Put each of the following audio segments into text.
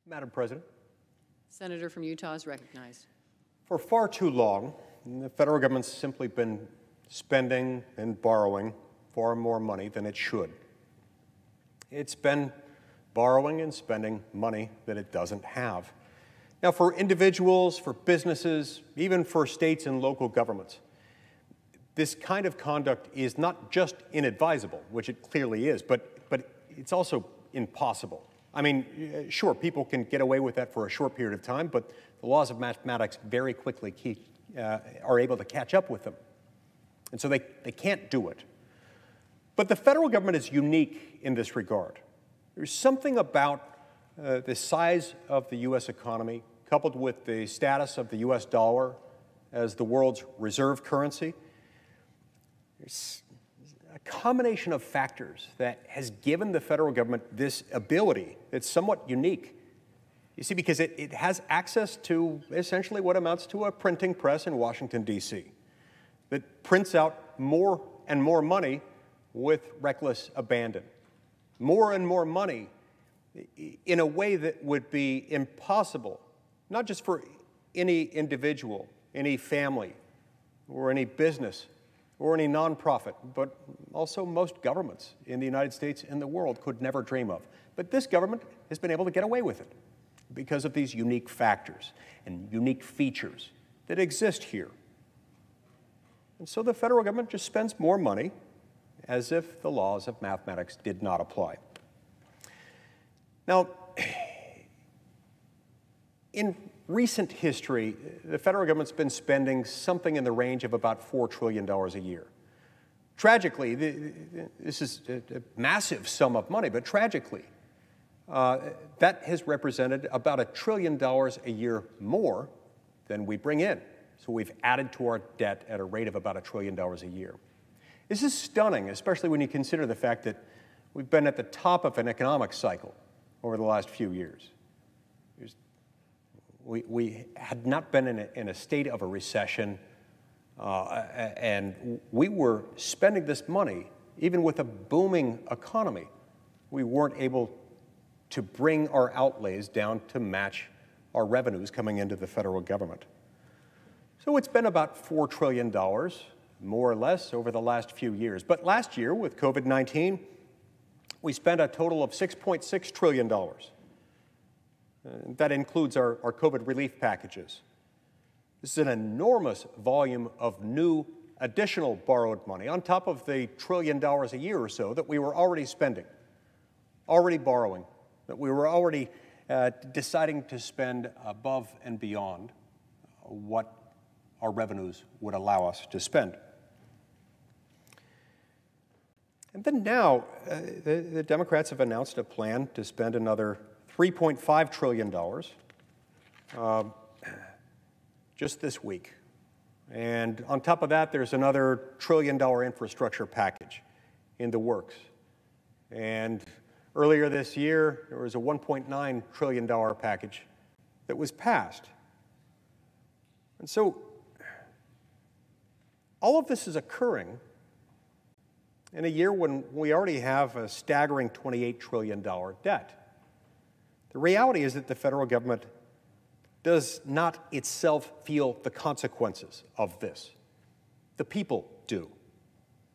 Madam President, Senator from Utah is recognized. for far too long, the federal government's simply been spending and borrowing far more money than it should. It's been borrowing and spending money that it doesn't have. Now, for individuals, for businesses, even for states and local governments, this kind of conduct is not just inadvisable, which it clearly is, but it's also impossible. I mean, sure, people can get away with that for a short period of time, but the laws of mathematics very quickly are able to catch up with them. And so they can't do it. But the federal government is unique in this regard. There's something about the size of the U.S. economy, coupled with the status of the U.S. dollar as the world's reserve currency. There's a combination of factors that has given the federal government this ability that's somewhat unique. You see, because it has access to essentially what amounts to a printing press in Washington, D.C. that prints out more and more money with reckless abandon. More and more money in a way that would be impossible, not just for any individual, any family, or any business, or any nonprofit, but also most governments in the United States and the world could never dream of. But this government has been able to get away with it because of these unique factors and unique features that exist here. And so the federal government just spends more money as if the laws of mathematics did not apply. Now, in recent history, the federal government's been spending something in the range of about $4 trillion a year. Tragically, this is a massive sum of money, but tragically, that has represented about $1 trillion a year more than we bring in. So we've added to our debt at a rate of about $1 trillion a year. This is stunning, especially when you consider the fact that we've been at the top of an economic cycle over the last few years. We had not been in a state of a recession, and we were spending this money, even with a booming economy. We weren't able to bring our outlays down to match our revenues coming into the federal government. So it's been about $4 trillion, more or less, over the last few years. But last year, with COVID-19, we spent a total of $6.6 trillion. That includes our COVID relief packages. This is an enormous volume of new additional borrowed money on top of the $1 trillion a year or so that we were already spending, already borrowing, that we were already deciding to spend above and beyond what our revenues would allow us to spend. And then now, the Democrats have announced a plan to spend another $3.5 trillion just this week. And on top of that, there's another $1 trillion infrastructure package in the works. And earlier this year, there was a $1.9 trillion package that was passed. And so all of this is occurring in a year when we already have a staggering $28 trillion debt. The reality is that the federal government does not itself feel the consequences of this. The people do.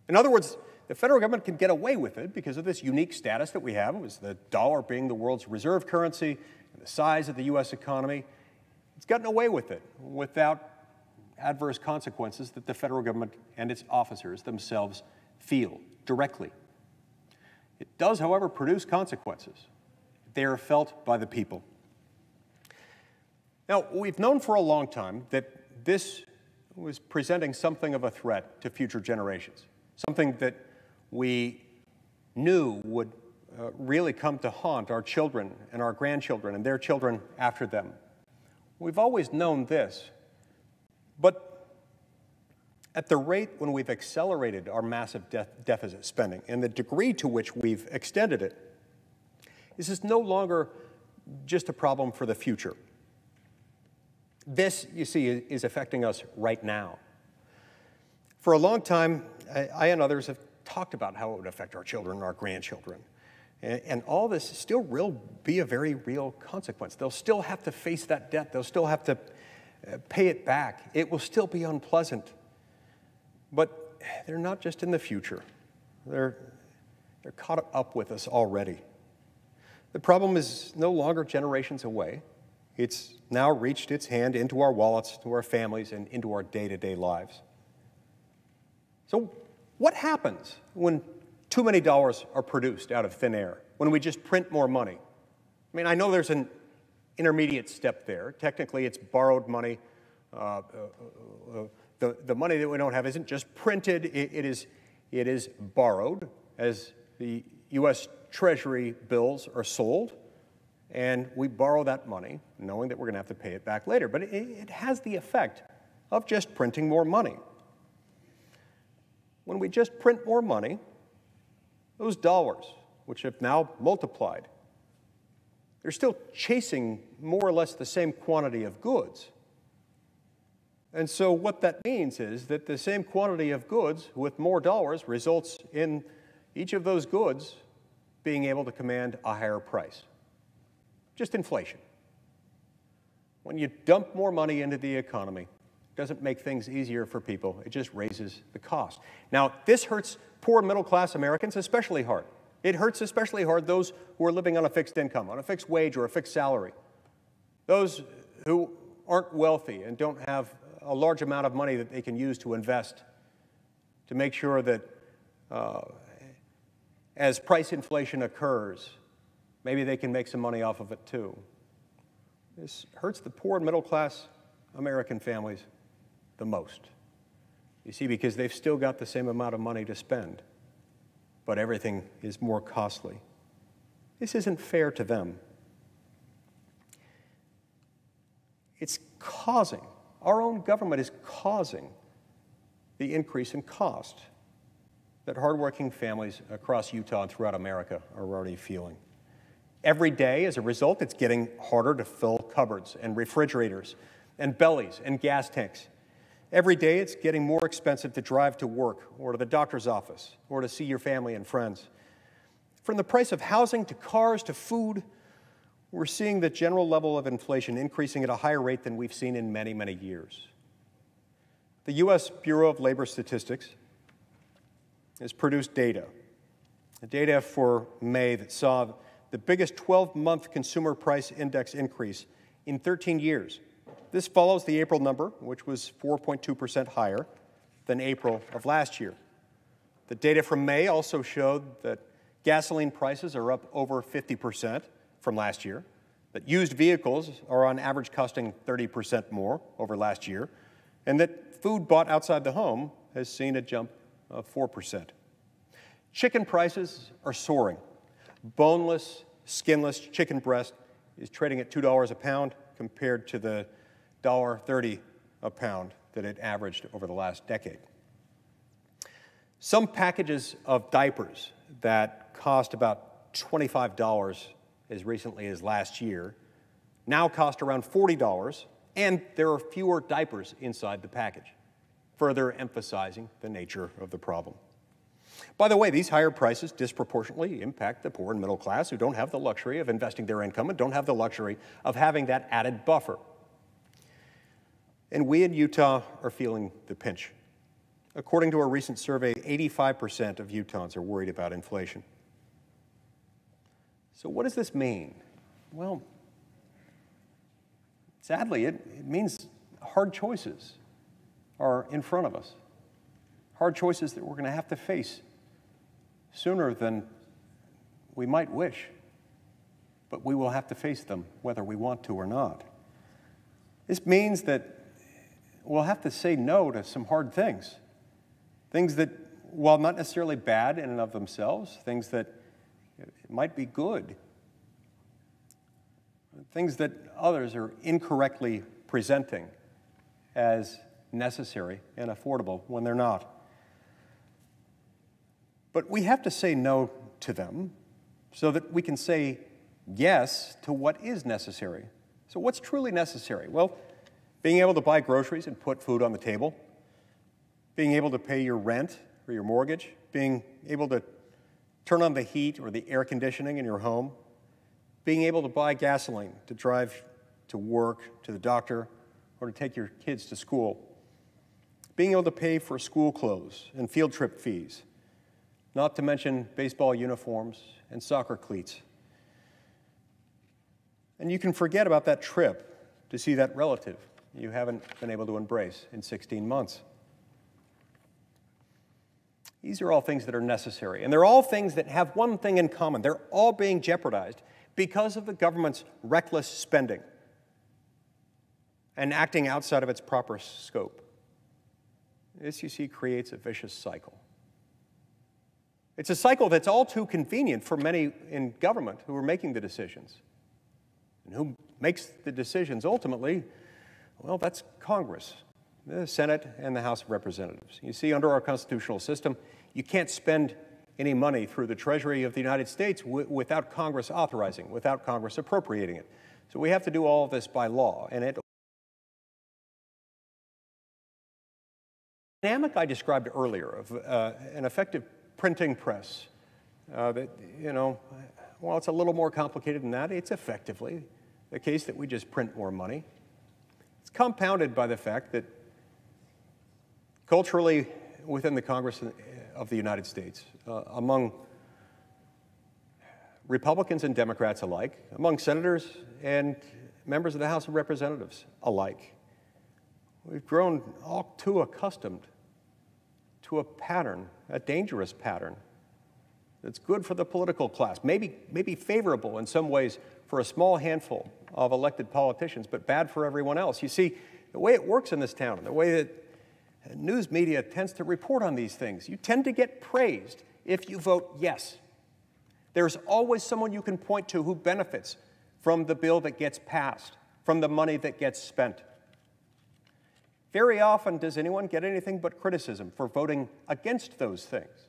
In other words, the federal government can get away with it because of this unique status that we have, as the dollar being the world's reserve currency and the size of the U.S. economy. It's gotten away with it without adverse consequences that the federal government and its officers themselves feel directly. It does, however, produce consequences. They are felt by the people. Now, we've known for a long time that this was presenting something of a threat to future generations, something that we knew would really come to haunt our children and our grandchildren and their children after them. We've always known this, but at the rate when we've accelerated our massive deficit spending and the degree to which we've extended it, this is no longer just a problem for the future. This, you see, is affecting us right now. For a long time, I and others have talked about how it would affect our children and our grandchildren. And all this still will be a very real consequence. They'll still have to face that debt. They'll still have to pay it back. It will still be unpleasant. But they're not just in the future. They're caught up with us already. The problem is no longer generations away. It's now reached its hand into our wallets, to our families, and into our day-to-day lives. So what happens when too many dollars are produced out of thin air, when we just print more money? I mean, I know there's an intermediate step there. Technically, it's borrowed money. The money that we don't have isn't just printed. It is borrowed as the U.S. Treasury bills are sold, and we borrow that money knowing that we're going to have to pay it back later. But it has the effect of just printing more money. When we just print more money, those dollars, which have now multiplied, they're still chasing more or less the same quantity of goods. And so what that means is that the same quantity of goods with more dollars results in each of those goods being able to command a higher price. Just inflation. When you dump more money into the economy, it doesn't make things easier for people. It just raises the cost. Now, this hurts poor middle-class Americans especially hard. It hurts especially hard those who are living on a fixed income, on a fixed wage or a fixed salary. Those who aren't wealthy and don't have a large amount of money that they can use to invest to make sure that as price inflation occurs, maybe they can make some money off of it too. This hurts the poor and middle-class American families the most. You see, because they've still got the same amount of money to spend, but everything is more costly. This isn't fair to them. It's causing, our own government is causing the increase in cost that hardworking families across Utah and throughout America are already feeling. Every day, as a result, it's getting harder to fill cupboards and refrigerators and bellies and gas tanks. Every day, it's getting more expensive to drive to work or to the doctor's office or to see your family and friends. From the price of housing to cars to food, we're seeing the general level of inflation increasing at a higher rate than we've seen in many, many years. The U.S. Bureau of Labor Statistics has produced data for May that saw the biggest 12-month consumer price index increase in 13 years. This follows the April number, which was 4.2% higher than April of last year. The data from May also showed that gasoline prices are up over 50% from last year, that used vehicles are on average costing 30% more over last year, and that food bought outside the home has seen a jump of 4%. Chicken prices are soaring. Boneless, skinless chicken breast is trading at $2 a pound compared to the $1.30 a pound that it averaged over the last decade. Some packages of diapers that cost about $25 as recently as last year now cost around $40, and there are fewer diapers inside the package, further emphasizing the nature of the problem. By the way, these higher prices disproportionately impact the poor and middle class who don't have the luxury of investing their income and don't have the luxury of having that added buffer. And we in Utah are feeling the pinch. According to a recent survey, 85% of Utahns are worried about inflation. So what does this mean? Well, sadly, it means hard choices are in front of us. Hard choices that we're going to have to face sooner than we might wish, but we will have to face them whether we want to or not. This means that we'll have to say no to some hard things, things that, while not necessarily bad in and of themselves, things that might be good, things that others are incorrectly presenting as necessary and affordable when they're not. But we have to say no to them so that we can say yes to what is necessary. So what's truly necessary? Well, being able to buy groceries and put food on the table, being able to pay your rent or your mortgage, being able to turn on the heat or the air conditioning in your home, being able to buy gasoline to drive to work, to the doctor, or to take your kids to school, being able to pay for school clothes and field trip fees, not to mention baseball uniforms and soccer cleats. And you can forget about that trip to see that relative you haven't been able to embrace in 16 months. These are all things that are necessary, and they're all things that have one thing in common. They're all being jeopardized because of the government's reckless spending and acting outside of its proper scope. This, you see, creates a vicious cycle. It's a cycle that's all too convenient for many in government who are making the decisions. And who makes the decisions ultimately? Well, that's Congress, the Senate and the House of Representatives. You see, under our constitutional system, you can't spend any money through the Treasury of the United States without Congress authorizing, without Congress appropriating it. So we have to do all of this by law. And the dynamic I described earlier of an effective printing press, that, you know, well, it's a little more complicated than that. It's effectively the case that we just print more money. It's compounded by the fact that culturally within the Congress of the United States, among Republicans and Democrats alike, among senators and members of the House of Representatives alike, we've grown all too accustomed to a pattern, a dangerous pattern, that's good for the political class, maybe favorable in some ways for a small handful of elected politicians, but bad for everyone else. You see, the way it works in this town, and the way that news media tends to report on these things, you tend to get praised if you vote yes. There's always someone you can point to who benefits from the bill that gets passed, from the money that gets spent. Very often, does anyone get anything but criticism for voting against those things?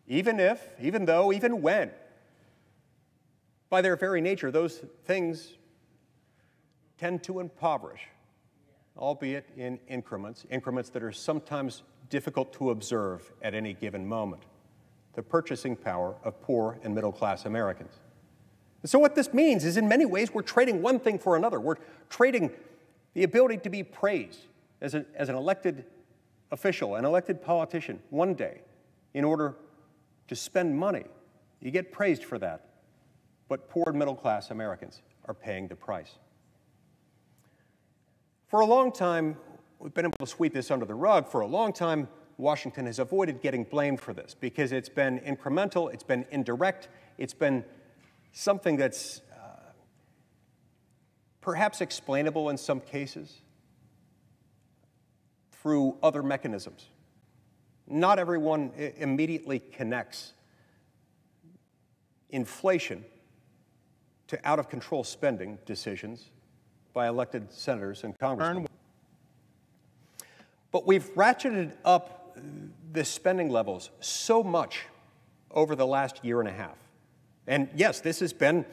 Even if, even though, even when, by their very nature, those things tend to impoverish, albeit in increments that are sometimes difficult to observe at any given moment, the purchasing power of poor and middle-class Americans. And so what this means is, in many ways, we're trading one thing for another. We're trading the ability to be praised as an elected official, an elected politician, one day, in order to spend money. You get praised for that, but poor and middle-class Americans are paying the price. For a long time, we've been able to sweep this under the rug. For a long time, Washington has avoided getting blamed for this because it's been incremental, it's been indirect, it's been something that's perhaps explainable in some cases through other mechanisms. Not everyone immediately connects inflation to out-of-control spending decisions by elected senators and congressmen. But we've ratcheted up the spending levels so much over the last year and a half. And yes, this has been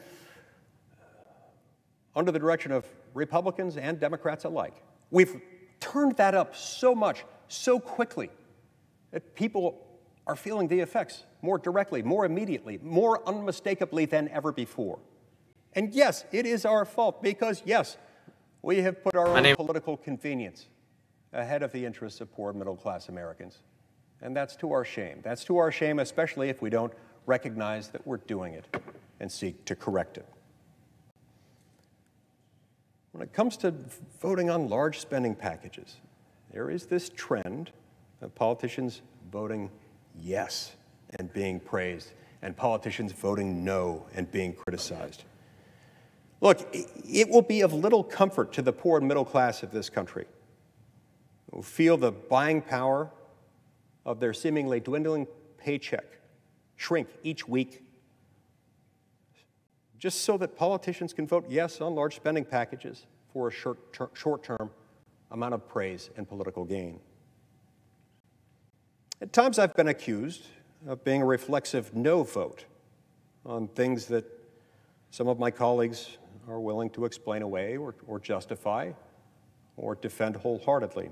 under the direction of Republicans and Democrats alike. We've turned that up so much, so quickly, that people are feeling the effects more directly, more immediately, more unmistakably than ever before. And yes, it is our fault because, yes, we have put our own political convenience ahead of the interests of poor middle-class Americans. And that's to our shame. That's to our shame, especially if we don't recognize that we're doing it and seek to correct it. When it comes to voting on large spending packages, there is this trend of politicians voting yes and being praised, and politicians voting no and being criticized. Look, it will be of little comfort to the poor and middle class of this country who feel the buying power of their seemingly dwindling paycheck shrink each week just so that politicians can vote yes on large spending packages for a short-term amount of praise and political gain. At times I've been accused of being a reflexive no vote on things that some of my colleagues are willing to explain away or justify or defend wholeheartedly.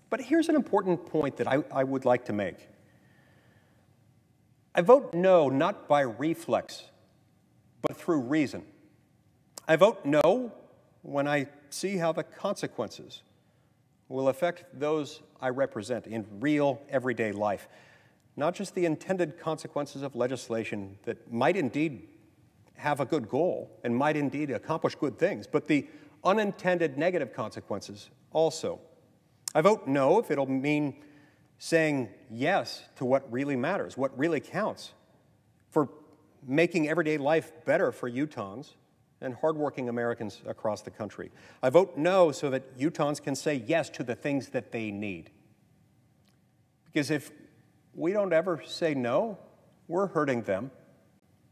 But here's an important point that I would like to make. I vote no, not by reflex, but through reason. I vote no when I see how the consequences will affect those I represent in real, everyday life. Not just the intended consequences of legislation that might indeed have a good goal and might indeed accomplish good things, but the unintended negative consequences also. I vote no if it'll mean saying yes to what really matters, what really counts, for making everyday life better for Utahns and hardworking Americans across the country. I vote no so that Utahns can say yes to the things that they need. Because if we don't ever say no, we're hurting them.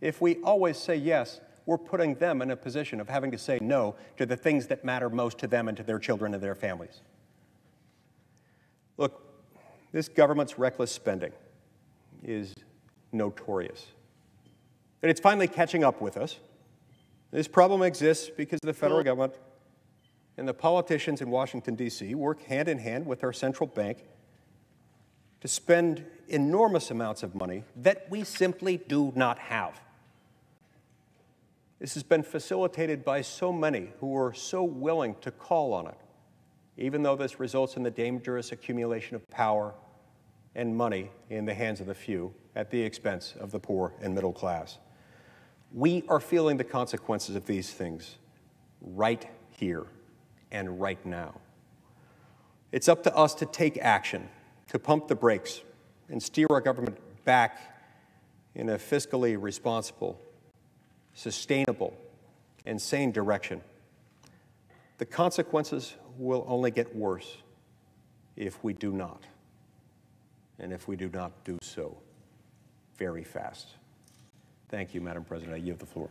If we always say yes, we're putting them in a position of having to say no to the things that matter most to them and to their children and their families. Look, this government's reckless spending is notorious. And it's finally catching up with us. This problem exists because the federal government and the politicians in Washington, D.C. work hand in hand with our central bank to spend enormous amounts of money that we simply do not have. This has been facilitated by so many who are so willing to call on it, even though this results in the dangerous accumulation of power and money in the hands of the few at the expense of the poor and middle class. We are feeling the consequences of these things right here and right now. It's up to us to take action, to pump the brakes and steer our government back in a fiscally responsible, sustainable, and sane direction. The consequences will only get worse if we do not, and if we do not do so very fast. Thank you, Madam President. I yield the floor.